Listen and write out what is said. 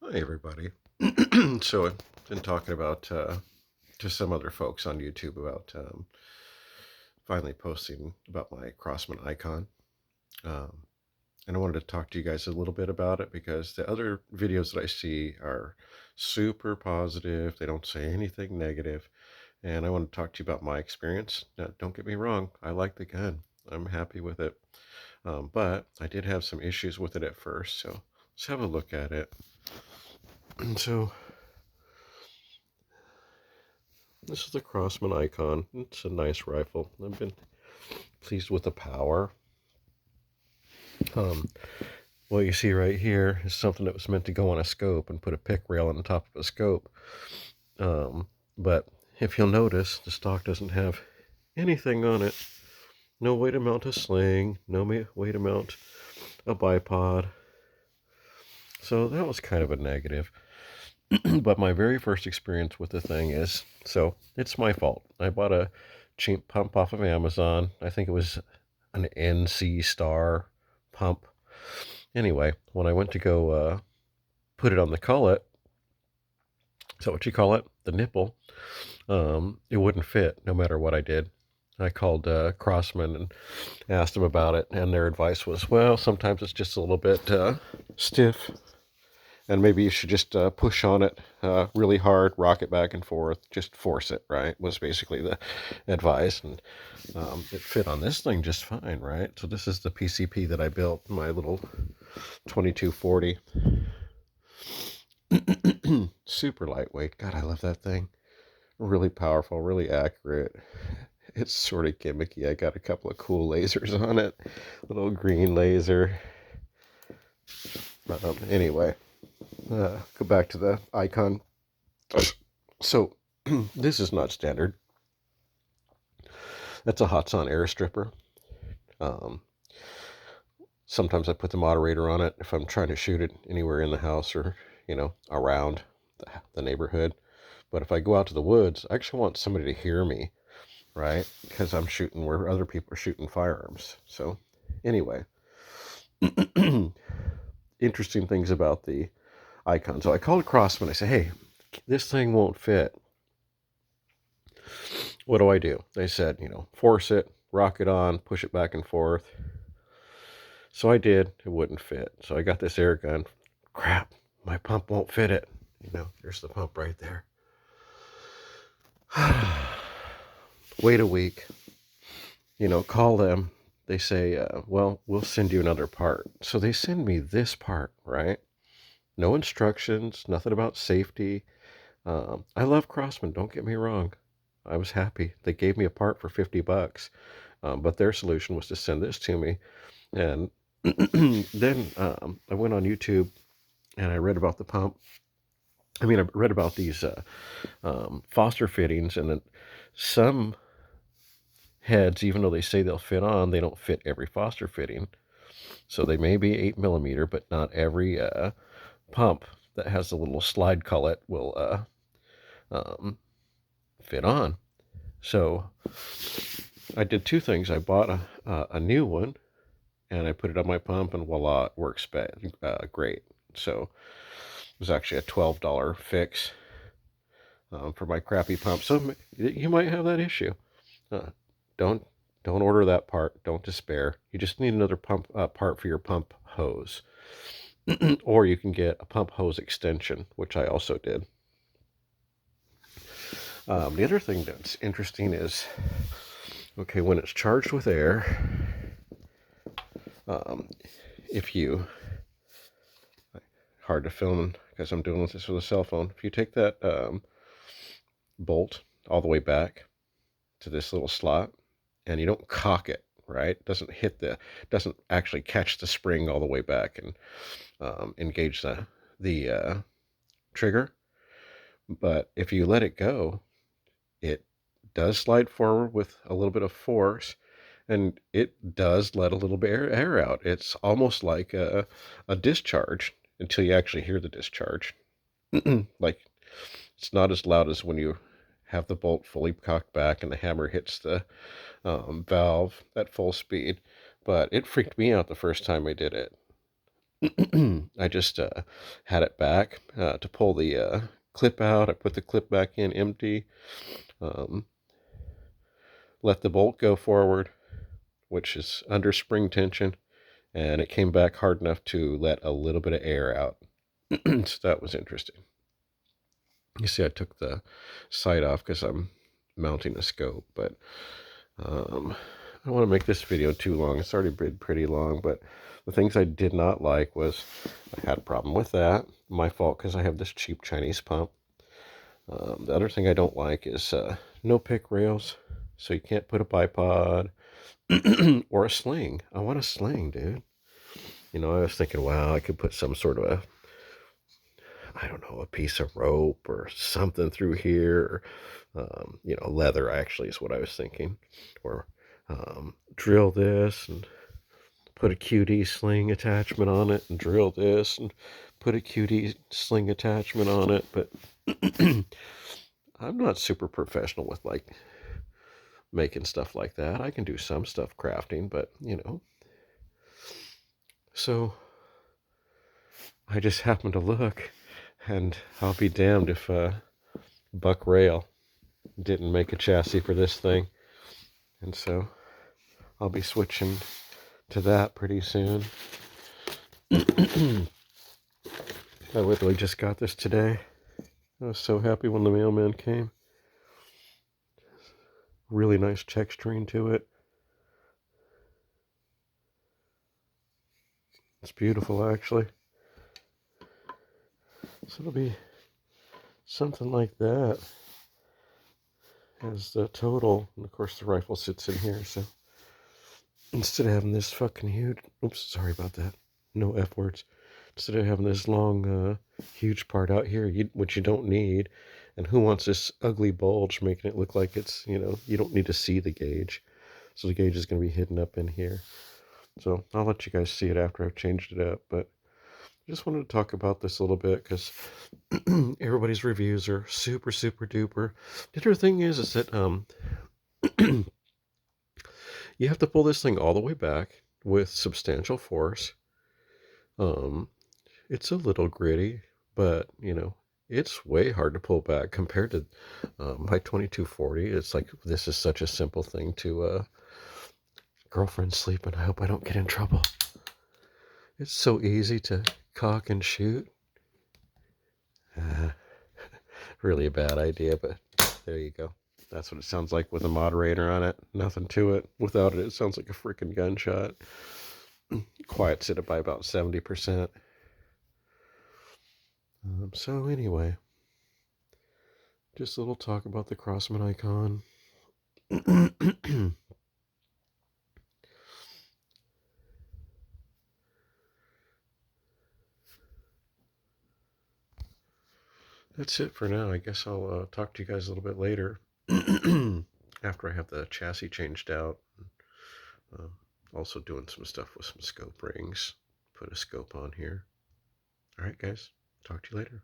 Hi, everybody. So I've been talking about to some other folks on YouTube about finally posting about my Crosman icon. Um, and I wanted to talk to you guys a little bit about it because the other videos that I see are super positive. They don't say anything negative. And I want to talk to you about my experience. Now, don't get me wrong, I like the gun. I'm happy with it. But I did have some issues with it at first. So let's have a look at it. So this is the Crosman icon. It's a nice rifle. I've been pleased with the power. Um, what you see right here is something that was meant to go on a scope and put a pick rail on the top of a scope. But if you'll notice, the stock doesn't have anything on it. No way to mount a sling, no way to mount a bipod. So that was kind of a negative. But my very first experience with the thing is, so it's my fault. I bought a cheap pump off of Amazon. I think it was an NC Star pump. Anyway, when I went to go put it on the cullet, is that what you call it? The nipple, it wouldn't fit no matter what I did. I called Crosman and asked them about it, and their advice was, well, sometimes it's just a little bit stiff, and maybe you should just push on it really hard, rock it back and forth, just force it, right? Was basically the advice, and it fit on this thing just fine, right? So this is the PCP that I built, my little 2240. Super lightweight. God, I love that thing. Really powerful, really accurate. It's sort of gimmicky. I got a couple of cool lasers on it. Little green laser. Anyway, go back to the icon. So, this is not standard. That's a Hotson air stripper. Um, Sometimes I put the moderator on it if I'm trying to shoot it anywhere in the house or, around the neighborhood. But if I go out to the woods, I actually want somebody to hear me, right? Because I'm shooting where other people are shooting firearms. So, anyway, interesting things about the icon. So I called Crosman. I said, hey, this thing won't fit. What do? They said, force it, rock it on, push it back and forth. So I did. It wouldn't fit. So I got this air gun. Crap, my pump won't fit it. There's the pump right there. Wait a week. Call them. They say, well, we'll send you another part. So they send me this part, right? No instructions, nothing about safety. I love Crosman, don't get me wrong. I was happy. They gave me a part for $50, but their solution was to send this to me. And then I went on YouTube and I read about the pump. I mean, I read about these Foster fittings, and then some heads, even though they say they'll fit on, they don't fit every Foster fitting. So they may be 8mm, but not every pump that has a little slide cullet will fit on. So I did two things. I bought a new one, and I put it on my pump, and voila, it works great. So it was actually a $12 fix for my crappy pump. So you might have that issue. Uh, don't don't order that part. Don't despair. You just need another pump part for your pump hose, or you can get a pump hose extension, which I also did. The other thing that's interesting is, okay, when it's charged with air, um, if you, hard to film because I'm doing this with a cell phone, if you take that bolt all the way back to this little slot and you don't cock it, right, doesn't actually catch the spring all the way back and engage the trigger. But if you let it go, it does slide forward with a little bit of force, and it does let a little bit of air out. It's almost like a discharge until you actually hear the discharge. Like, it's not as loud as when you have the bolt fully cocked back and the hammer hits the valve at full speed, but it freaked me out the first time I did it. I just had it back to pull the clip out. I put the clip back in empty, um, let the bolt go forward, which is under spring tension, and it came back hard enough to let a little bit of air out. So that was interesting. You see, I took the sight off because I'm mounting a scope, but I don't want to make this video too long. It's already been pretty long, but the things I did not like was I had a problem with that. My fault because I have this cheap Chinese pump. The other thing I don't like is no pick rails, so you can't put a bipod or a sling. I want a sling, dude. You know, I was thinking, wow, I could put some sort of I don't know, a piece of rope or something through here. You know, leather actually is what I was thinking. Or drill this and put a QD sling attachment on it and drill this and put a QD sling attachment on it. But I'm not super professional with like making stuff like that. I can do some stuff crafting, but you know. So I just happened to look, and I'll be damned if Buckrail didn't make a chassis for this thing. And so I'll be switching to that pretty soon. I literally just got this today. I was so happy when the mailman came. Really nice texturing to it. It's beautiful, actually. So it'll be something like that as the total. And of course the rifle sits in here, so instead of having this fucking huge, oops, sorry about that, no F words. Instead of having this long, huge part out here, which you don't need, and who wants this ugly bulge making it look like it's, you know, you don't need to see the gauge. So the gauge is going to be hidden up in here. So I'll let you guys see it after I've changed it up, but I just wanted to talk about this a little bit because everybody's reviews are super, super duper. The other thing is that you have to pull this thing all the way back with substantial force. Um, it's a little gritty, but you know, it's way hard to pull back compared to my 2240. It's like this is such a simple thing to girlfriend sleeping. I hope I don't get in trouble. It's so easy to cock and shoot. Really a bad idea, but there you go. That's what it sounds like with a moderator on it. Nothing to it. Without it, it sounds like a freaking gunshot. Quiets it by about 70%. So anyway, just a little talk about the Crosman icon. That's it for now. I guess I'll talk to you guys a little bit later after I have the chassis changed out. Also doing some stuff with some scope rings. Put a scope on here. All right, guys. Talk to you later.